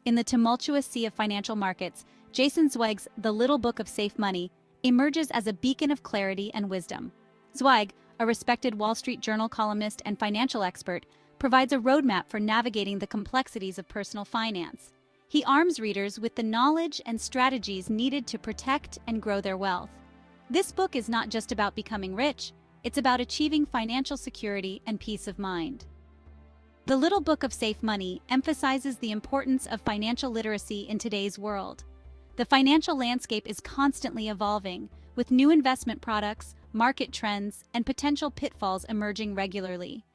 In the tumultuous sea of financial markets, Jason Zweig's The Little Book of Safe Money emerges as a beacon of clarity and wisdom. Zweig, a respected Wall Street Journal columnist and financial expert, provides a roadmap for navigating the complexities of personal finance. He arms readers with the knowledge and strategies needed to protect and grow their wealth. This book is not just about becoming rich, it's about achieving financial security and peace of mind. The Little Book of Safe Money emphasizes the importance of financial literacy in today's world. The financial landscape is constantly evolving, with new investment products, market trends, and potential pitfalls emerging regularly.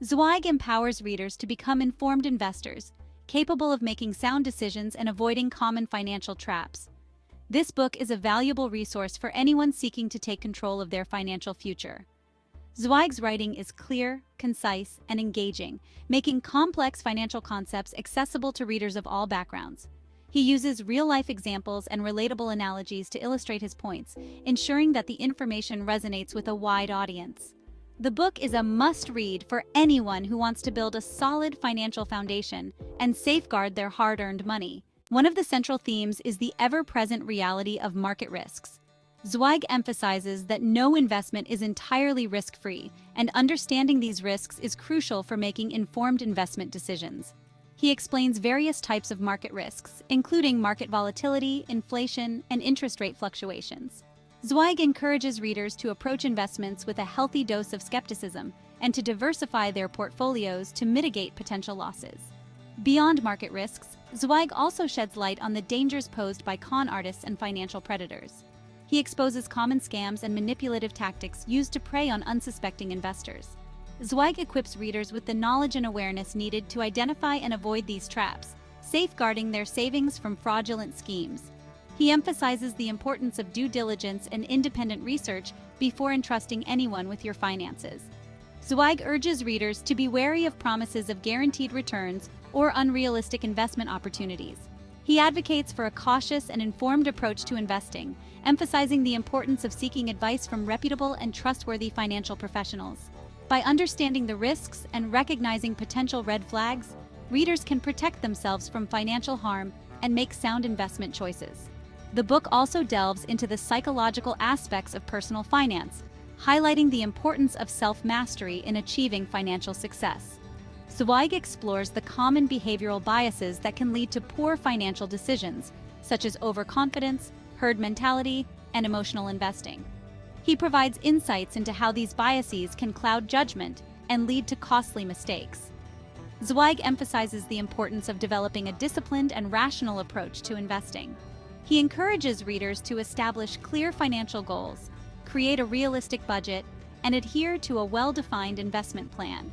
Zweig empowers readers to become informed investors, capable of making sound decisions and avoiding common financial traps. This book is a valuable resource for anyone seeking to take control of their financial future. Zweig's writing is clear, concise, and engaging, making complex financial concepts accessible to readers of all backgrounds. He uses real-life examples and relatable analogies to illustrate his points, ensuring that the information resonates with a wide audience. The book is a must-read for anyone who wants to build a solid financial foundation and safeguard their hard-earned money. One of the central themes is the ever-present reality of market risks. Zweig emphasizes that no investment is entirely risk-free, and understanding these risks is crucial for making informed investment decisions. He explains various types of market risks, including market volatility, inflation, and interest rate fluctuations. Zweig encourages readers to approach investments with a healthy dose of skepticism and to diversify their portfolios to mitigate potential losses. Beyond market risks, Zweig also sheds light on the dangers posed by con artists and financial predators. He exposes common scams and manipulative tactics used to prey on unsuspecting investors. Zweig equips readers with the knowledge and awareness needed to identify and avoid these traps, safeguarding their savings from fraudulent schemes. He emphasizes the importance of due diligence and independent research before entrusting anyone with your finances. Zweig urges readers to be wary of promises of guaranteed returns or unrealistic investment opportunities. He advocates for a cautious and informed approach to investing, emphasizing the importance of seeking advice from reputable and trustworthy financial professionals. By understanding the risks and recognizing potential red flags, readers can protect themselves from financial harm and make sound investment choices. The book also delves into the psychological aspects of personal finance, highlighting the importance of self-mastery in achieving financial success. Zweig explores the common behavioral biases that can lead to poor financial decisions, such as overconfidence, herd mentality, and emotional investing. He provides insights into how these biases can cloud judgment and lead to costly mistakes. Zweig emphasizes the importance of developing a disciplined and rational approach to investing. He encourages readers to establish clear financial goals, create a realistic budget, and adhere to a well-defined investment plan.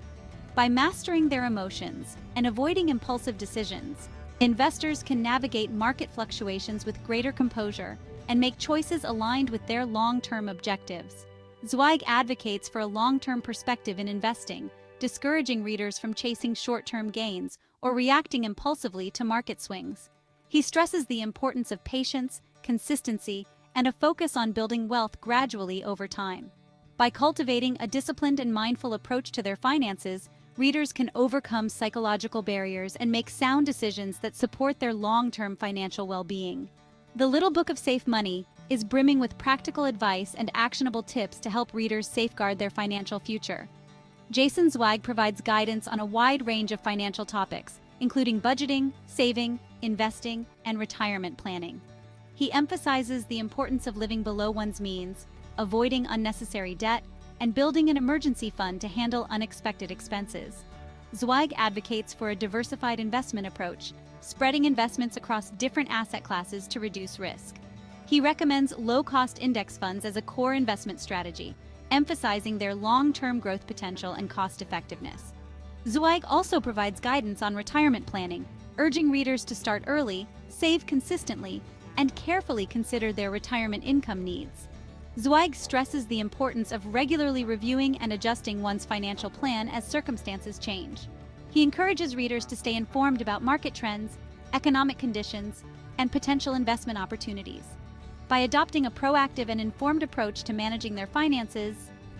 By mastering their emotions and avoiding impulsive decisions, investors can navigate market fluctuations with greater composure and make choices aligned with their long-term objectives. Zweig advocates for a long-term perspective in investing, discouraging readers from chasing short-term gains or reacting impulsively to market swings. He stresses the importance of patience, consistency, and a focus on building wealth gradually over time. By cultivating a disciplined and mindful approach to their finances, readers can overcome psychological barriers and make sound decisions that support their long-term financial well-being. The Little Book of Safe Money is brimming with practical advice and actionable tips to help readers safeguard their financial future. Jason Zweig provides guidance on a wide range of financial topics, including budgeting, saving, investing, and retirement planning. He emphasizes the importance of living below one's means, avoiding unnecessary debt, and building an emergency fund to handle unexpected expenses. Zweig advocates for a diversified investment approach, spreading investments across different asset classes to reduce risk. He recommends low-cost index funds as a core investment strategy, emphasizing their long-term growth potential and cost-effectiveness. Zweig also provides guidance on retirement planning, urging readers to start early, save consistently, and carefully consider their retirement income needs. Zweig stresses the importance of regularly reviewing and adjusting one's financial plan as circumstances change. He encourages readers to stay informed about market trends, economic conditions, and potential investment opportunities. By adopting a proactive and informed approach to managing their finances,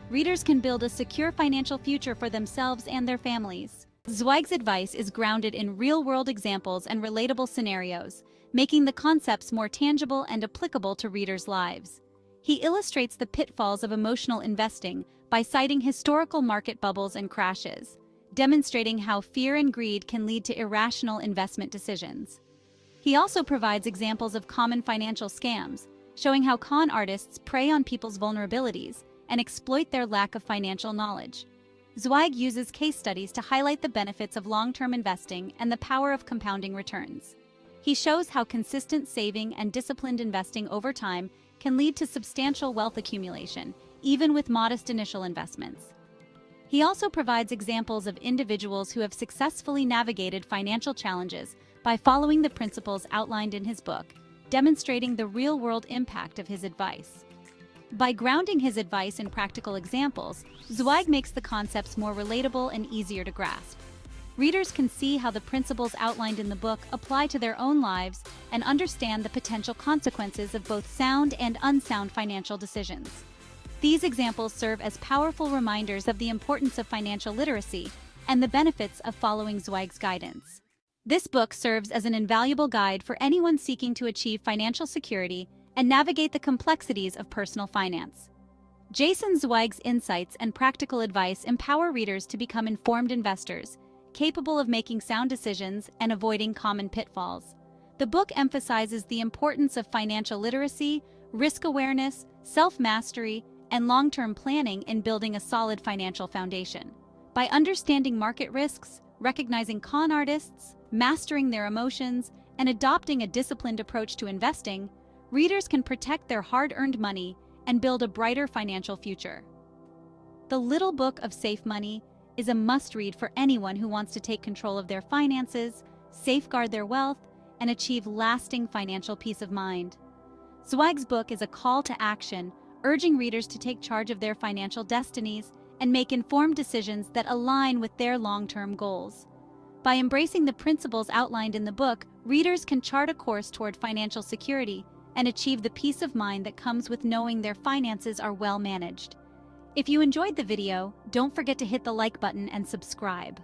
readers can build a secure financial future for themselves and their families. Zweig's advice is grounded in real-world examples and relatable scenarios, making the concepts more tangible and applicable to readers' lives. He illustrates the pitfalls of emotional investing by citing historical market bubbles and crashes, demonstrating how fear and greed can lead to irrational investment decisions. He also provides examples of common financial scams, showing how con artists prey on people's vulnerabilities and exploit their lack of financial knowledge. Zweig uses case studies to highlight the benefits of long-term investing and the power of compounding returns. He shows how consistent saving and disciplined investing over time can lead to substantial wealth accumulation, even with modest initial investments. He also provides examples of individuals who have successfully navigated financial challenges by following the principles outlined in his book, demonstrating the real-world impact of his advice. By grounding his advice in practical examples, Zweig makes the concepts more relatable and easier to grasp. Readers can see how the principles outlined in the book apply to their own lives and understand the potential consequences of both sound and unsound financial decisions. These examples serve as powerful reminders of the importance of financial literacy and the benefits of following Zweig's guidance. This book serves as an invaluable guide for anyone seeking to achieve financial security and navigate the complexities of personal finance. Jason Zweig's insights and practical advice empower readers to become informed investors, capable of making sound decisions and avoiding common pitfalls. The book emphasizes the importance of financial literacy, risk awareness, self-mastery, and long-term planning in building a solid financial foundation. By understanding market risks, recognizing con artists, mastering their emotions, and adopting a disciplined approach to investing, readers can protect their hard-earned money and build a brighter financial future. The Little Book of Safe Money is a must-read for anyone who wants to take control of their finances, safeguard their wealth, and achieve lasting financial peace of mind. Zweig's book is a call to action, urging readers to take charge of their financial destinies and make informed decisions that align with their long-term goals. By embracing the principles outlined in the book, readers can chart a course toward financial security and achieve the peace of mind that comes with knowing their finances are well managed. If you enjoyed the video, don't forget to hit the like button and subscribe.